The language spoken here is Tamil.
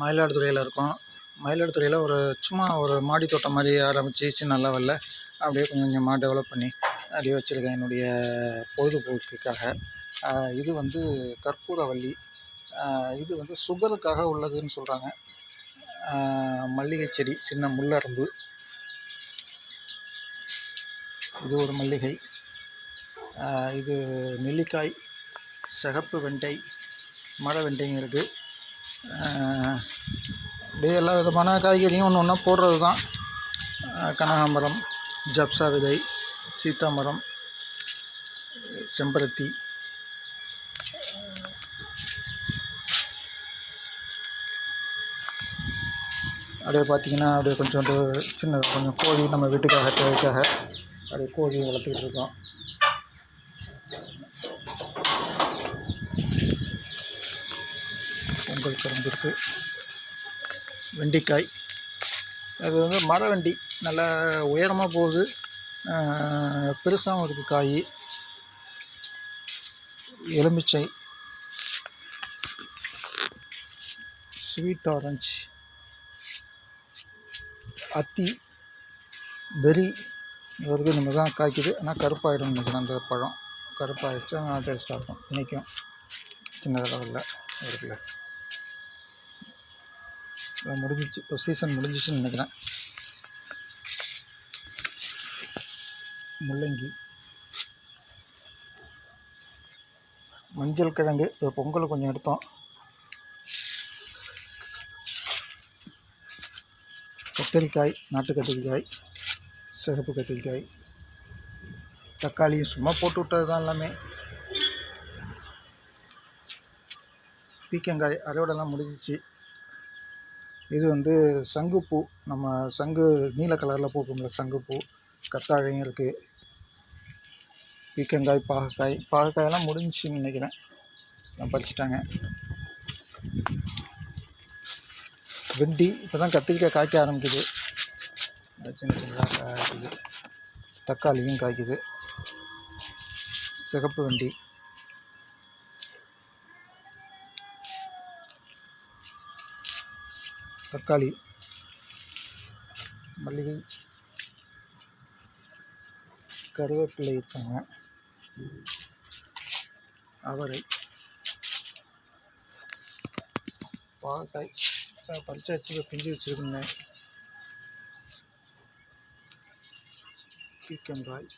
மயிலாடுதுறையில் இருக்கோம். மயிலாடுதுறையில் சும்மா ஒரு மாடி தோட்டம் மாதிரி ஆரம்பித்து சின்ன லெவலில் அப்படியே கொஞ்சம் கொஞ்சமாக டெவலப் பண்ணி அப்படியே வச்சுருக்கேன் என்னுடைய பொழுதுபோக்குக்காக. இது வந்து கற்பூரவள்ளி. இது வந்து சுகருக்காக உள்ளதுன்னு சொல்கிறாங்க. மல்லிகை செடி, சின்ன முள்ளரும்பு. இது ஒரு மல்லிகை. இது நெல்லிக்காய், சிகப்பு வெண்டை, மர வெண்டைங்க இருக்குது. அப்படியே எல்லா விதமான காய்கறியும் ஒன்று ஒன்றா போடுறது தான். கனகாம்பரம், ஜப்சா விதை, சீத்தாமரம், செம்பருத்தி. அப்படியே பார்த்திங்கன்னா அப்படியே கொஞ்சோண்டு சின்ன கொஞ்சம் கோழி நம்ம வீட்டுக்காக தேவைக்காக அப்படியே கோழி வளர்த்துக்கிட்டு இருக்கோம். பொங்கல் கரும்பு இருக்குது. வெண்டிக்காய், அது வந்து மர வெண்டி, நல்லா உயரமாக போகுது, பெருசாகவும் இருக்குது காய். எலுமிச்சை, ஸ்வீட் ஆரஞ்சு, அத்தி, பெரி. இது வரைக்கும் இந்த மாதிரி தான் காய்க்குது. ஆனால் கருப்பாயிடும் நினைக்கிறேன். அந்த பழம் கருப்பாகிடுச்சா டேஸ்ட்டாக இருக்கும். இன்றைக்கும் சின்ன லெவலில் இருக்குல்ல. முடிஞ்சிச்சு, இப்போ சீசன் முடிஞ்சிச்சுன்னு நினைக்கிறேன். முள்ளங்கி, மஞ்சள் கிழங்கு, இப்போ பொங்கல் கொஞ்சம் எடுத்தோம். கத்திரிக்காய், நாட்டு கத்திரிக்காய், சிகப்பு கத்திரிக்காய், தக்காளி சும்மா போட்டு விட்டது தான் எல்லாமே. பீக்கங்காய் அறுவடைலாம் முடிஞ்சிச்சு. இது வந்து சங்குப்பூ, நம்ம சங்கு நீல கலரில் பூக்கும்ல சங்குப்பூ. கத்தாழையும் இருக்குது. பீக்கங்காய், பாகக்காயெல்லாம் முடிஞ்சிச்சுன்னு நினைக்கிறேன், நான் பறிச்சிட்டாங்க. வெண்டி இப்போ தான் கத்திரிக்காய் காய்க்க ஆரம்பிக்குது, சின்ன சின்னதாக காய்க்குது. தக்காளியும் காய்க்குது. சிகப்பு வெண்டி, தக்காளி, மல்லிகை, கருவேப்பிலை இருக்காங்க, அவரை, பாகக்காய் பறிச்சு வச்சு பிஞ்சு வச்சுருக்கேன். பீக்கங்காய்,